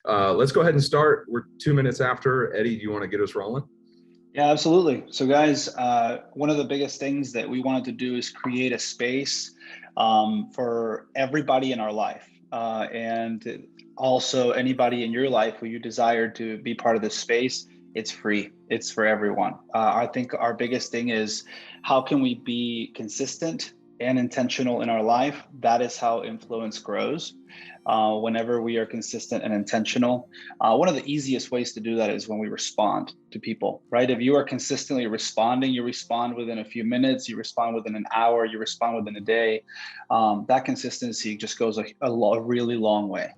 Let's go ahead and start. We're 2 minutes after. Eddie, do you want to get us rolling? Yeah, absolutely. So guys, one of the biggest things that we wanted to do is create a space for everybody in our life. And also anybody in your life who you desire to be part of this space, it's free. It's for everyone. I think our biggest thing is how can we be consistent and intentional in our life? That is how influence grows. Whenever we are consistent and intentional, one of the easiest ways to do that is when we respond to people, right? If you are consistently responding, you respond within a few minutes, you respond within an hour, you respond within a day. That consistency just goes a really long way.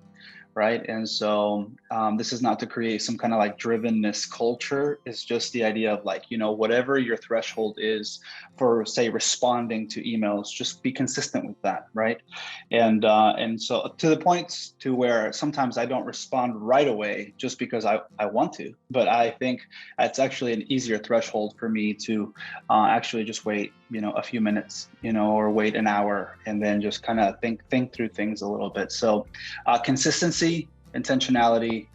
Right. And so this is not to create some kind of like drivenness culture. It's just the idea of like, whatever your threshold is for, say, responding to emails, just be consistent with that. Right. And so to the point to where sometimes I don't respond right away just because I want to. But I think it's actually an easier threshold for me to actually just wait, a few minutes, or wait an hour and then just kind of think through things a little bit. So consistency, intentionality,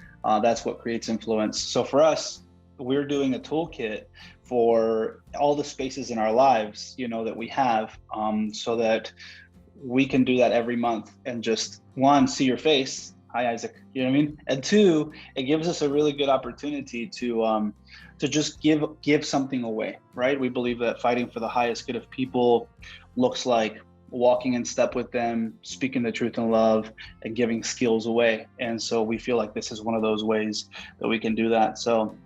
that's what creates influence. So for us, we're doing a toolkit for all the spaces in our lives, that we have, so that we can do that every month and just one, see your face. Hi, Isaac. You know what I mean? And two, it gives us a really good opportunity to just give something away, right? We believe that fighting for the highest good of people looks like walking in step with them, speaking the truth in love, and giving skills away. And so we feel like this is one of those ways that we can do that. So,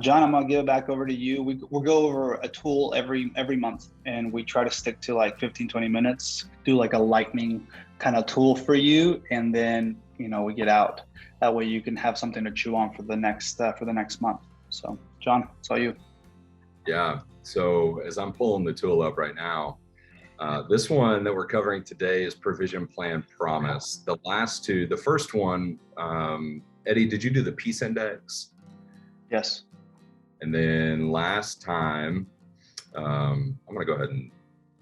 John, I'm gonna give it back over to you. We'll go over a tool every month, and we try to stick to like 15, 20 minutes, do like a lightning kind of tool for you, and then we get out. That way you can have something to chew on for the next month. So, John, it's all you. Yeah. So as I'm pulling the tool up right now, this one that we're covering today is Provision, Plan, Promise. The last two, the first one, Eddie, did you do the peace index? Yes. And then last time, I'm going to go ahead and,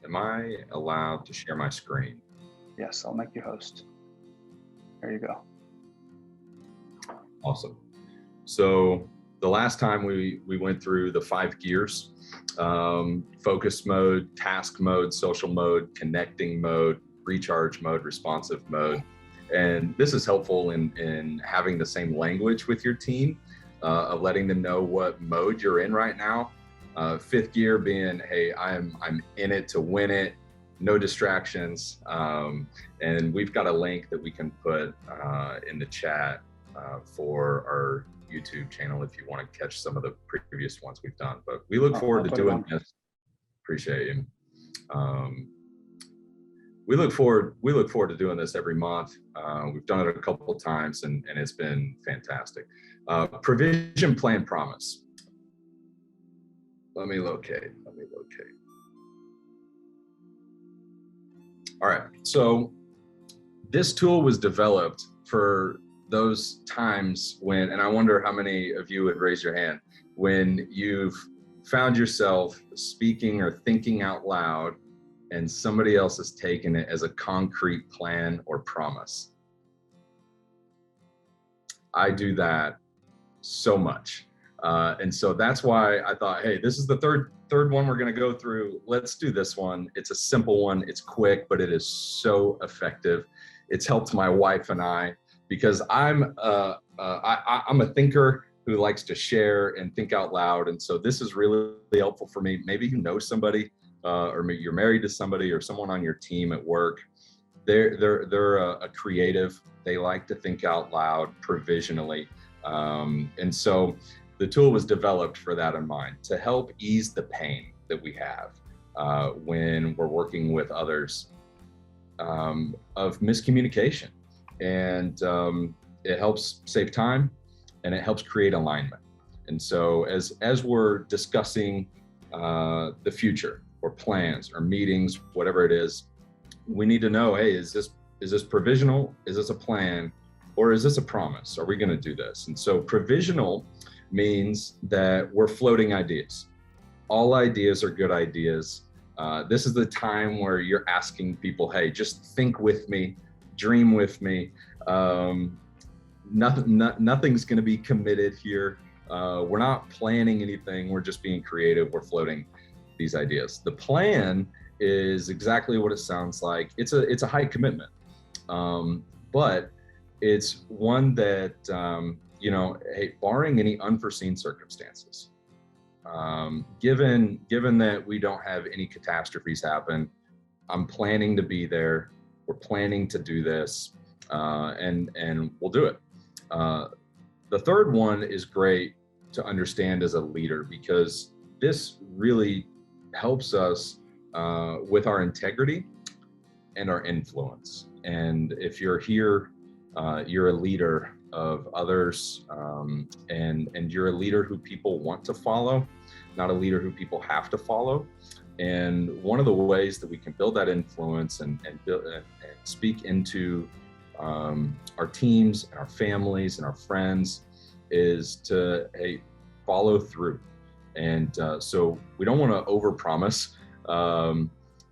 am I allowed to share my screen? Yes, I'll make you host. There you go. Awesome. So the last time we went through the 5 gears, focus mode, task mode, social mode, connecting mode, recharge mode, responsive mode. And this is helpful in having the same language with your team, of letting them know what mode you're in right now. 5th gear being, hey, I'm in it to win it, no distractions. And we've got a link that we can put in the chat for our YouTube channel if you want to catch some of the previous ones we've done. But we look forward to doing this. Appreciate you. We look forward to doing this every month. We've done it a couple of times and it's been fantastic. Provision, Plan, Promise. Let me locate. All right, so this tool was developed for those times when, and I wonder how many of you would raise your hand, when you've found yourself speaking or thinking out loud and somebody else has taken it as a concrete plan or promise. I do that so much. And so that's why I thought, hey, this is the third one we're going to go through. Let's do this one. It's a simple one. It's quick, but it is so effective. It's helped my wife and I, because I'm a thinker who likes to share and think out loud. And so this is really helpful for me. Maybe you know somebody, or maybe you're married to somebody or someone on your team at work. They're a creative. They like to think out loud provisionally. And so the tool was developed for that in mind, to help ease the pain that we have when we're working with others of miscommunication. And it helps save time and it helps create alignment. And so as we're discussing the future or plans or meetings, whatever it is, we need to know, hey, is this provisional? Is this a plan? Or is this a promise? Are we going to do this? And so provisional means that we're floating ideas. All ideas are good ideas. This is the time where you're asking people, hey, just think with me, dream with me. nothing's going to be committed here. We're not planning anything. We're just being creative. We're floating these ideas. The plan is exactly what it sounds like. It's a high commitment, but it's one that, hey, barring any unforeseen circumstances, given that we don't have any catastrophes happen, I'm planning to be there. We're planning to do this, and we'll do it. The third one is great to understand as a leader, because this really helps us with our integrity and our influence. And if you're here, you're a leader of others, and you're a leader who people want to follow, not a leader who people have to follow. And one of the ways that we can build that influence and speak into our teams and our families and our friends is to, hey, follow through. And so we don't want to overpromise.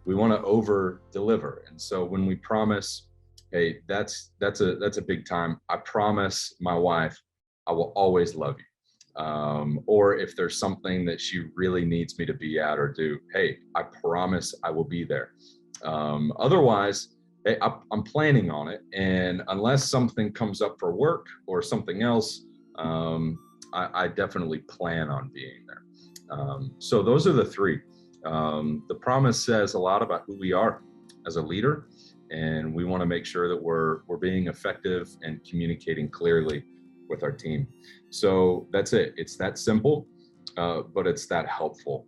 We want to over deliver. And so when we promise, hey, that's a big time. I promise my wife I will always love you. Or if there's something that she really needs me to be at or do, hey, I promise I will be there. Otherwise, hey, I'm planning on it. And unless something comes up for work or something else, I definitely plan on being there. So those are the three. The promise says a lot about who we are as a leader, and we want to make sure that we're being effective and communicating clearly with our team. So that's it. It's that simple, but it's that helpful.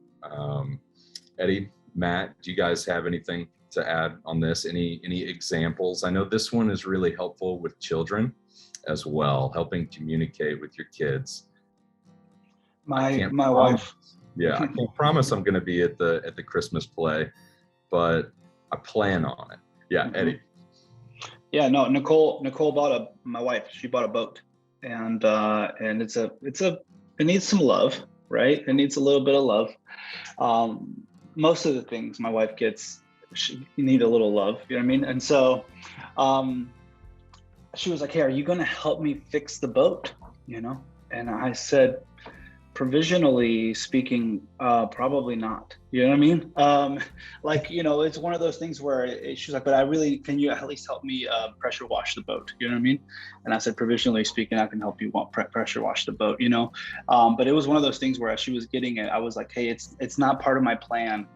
Eddie, Matt, do you guys have anything to add on this? Any examples? I know this one is really helpful with children as well, helping communicate with your kids. My wife. Yeah, I can't promise I'm going to be at the Christmas play, but I plan on it. Yeah, Eddie. Yeah, no, Nicole my wife, she bought a boat, and it needs some love, right? It needs a little bit of love. Most of the things my wife gets, you need a little love, you know what I mean? And so, she was like, "Hey, are you going to help me fix the boat?" You know? And I said, provisionally speaking, probably not. You know what I mean? It's one of those things where she's like, "But can you at least help me pressure wash the boat?" You know what I mean? And I said, provisionally speaking, I can help you pressure wash the boat, you know? But it was one of those things where as she was getting it, I was like, "Hey, it's not part of my plan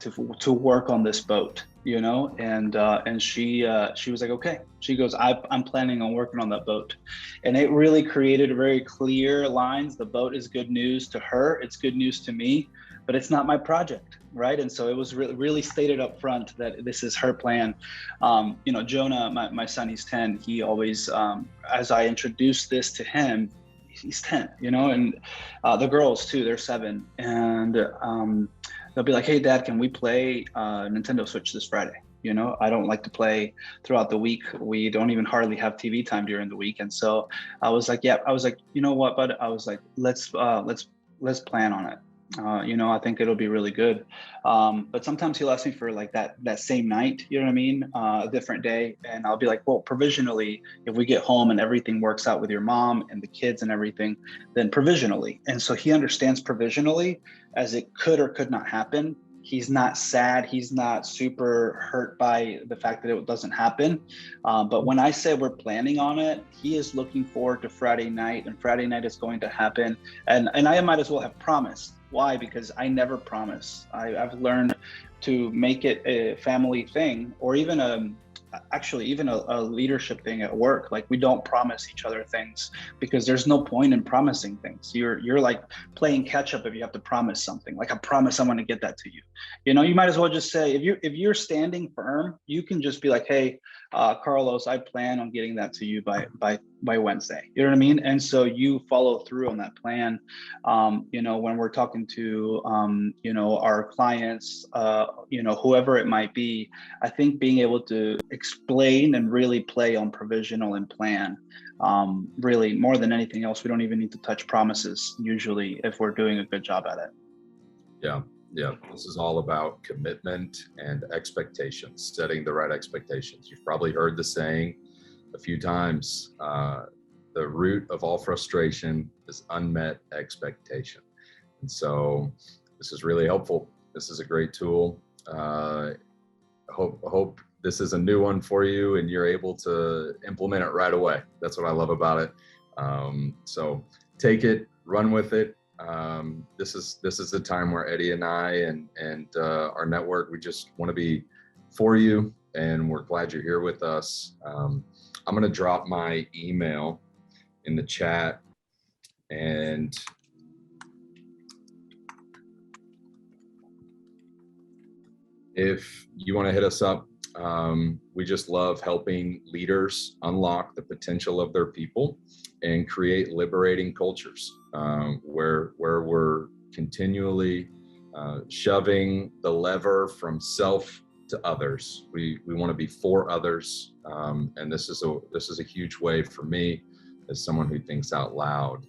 to work on this boat," you know? And she was like, "Okay." She goes, I'm planning on working on that boat. And it really created very clear lines. The boat is good news to her. It's good news to me, but it's not my project, right? And so it was really stated up front that this is her plan. Jonah, my son, he's 10. He always, as I introduced this to him, he's 10, you know, and the girls too, they're 7. And they'll be like, "Hey, Dad, can we play Nintendo Switch this Friday?" You know, I don't like to play throughout the week. We don't even hardly have TV time during the week. And so I was like, "You know what, bud?" I was like, let's plan on it. I think it'll be really good. But sometimes he'll ask me for like that same night, you know what I mean? A different day. And I'll be like, "Well, provisionally, if we get home and everything works out with your mom and the kids and everything, then provisionally." And so he understands provisionally as it could or could not happen. He's not sad. He's not super hurt by the fact that it doesn't happen. But when I say we're planning on it, he is looking forward to Friday night, and Friday night is going to happen. And I might as well have promised. Why? Because I never promise. I've learned to make it a family thing, or even a leadership thing at work. Like, we don't promise each other things, because there's no point in promising things. You're like playing catch up if you have to promise something. Like, I promise I'm going to get that to you. You know, you might as well just say, if you're standing firm, you can just be like, "Hey, Carlos, I plan on getting that to you by Wednesday." You know what I mean? And so you follow through on that plan. When we're talking to our clients, whoever it might be, I think being able to explain and really play on provisional and plan, really more than anything else. We don't even need to touch promises usually if we're doing a good job at it. Yeah, this is all about commitment and expectations, setting the right expectations. You've probably heard the saying a few times, the root of all frustration is unmet expectation. And so this is really helpful. This is a great tool. Hope this is a new one for you and you're able to implement it right away. That's what I love about it. So take it, run with it. This is the time where Eddie and I and our network, we just want to be for you, and we're glad you're here with us. I'm going to drop my email in the chat, and if you want to hit us up, we just love helping leaders unlock the potential of their people and create liberating cultures where we're continually shoving the lever from self to others. We want to be for others, and this is a huge way for me, as someone who thinks out loud,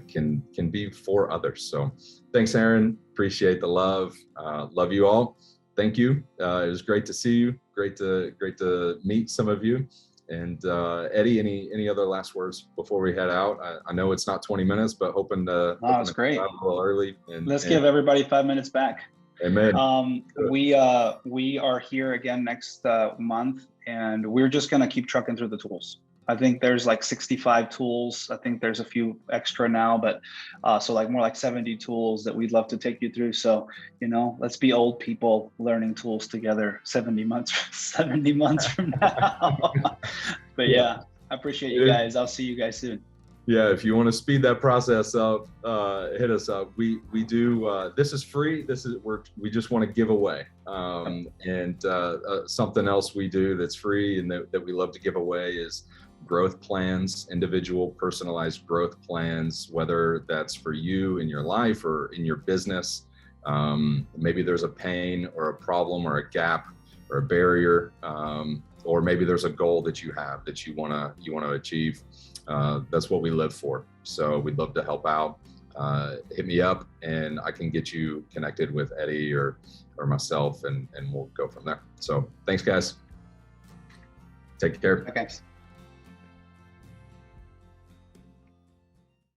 can be for others. So thanks, Aaron. Appreciate the love. Love you all. Thank you. It was great to see you. Great to meet some of you. And Eddie, any other last words before we head out? I know it's not 20 minutes, but hoping to. Oh, it's great. A little early. Let's give everybody 5 minutes back. Amen. We are here again next month, and we're just gonna keep trucking through the tools. I think there's like 65 tools. I think there's a few extra now, but so like more like 70 tools that we'd love to take you through. So, let's be old people learning tools together 70 months from now. But yeah, I appreciate you guys. I'll see you guys soon. Yeah, if you want to speed that process up, hit us up. We do. This is free. We just want to give away. And something else we do that's free and that we love to give away is growth plans, individual personalized growth plans, whether that's for you in your life or in your business. Maybe there's a pain or a problem or a gap or a barrier, or maybe there's a goal that you have that you want to achieve. That's what we live for. So we'd love to help out. Hit me up and I can get you connected with Eddie or myself, and we'll go from there. So thanks, guys. Take care. Okay.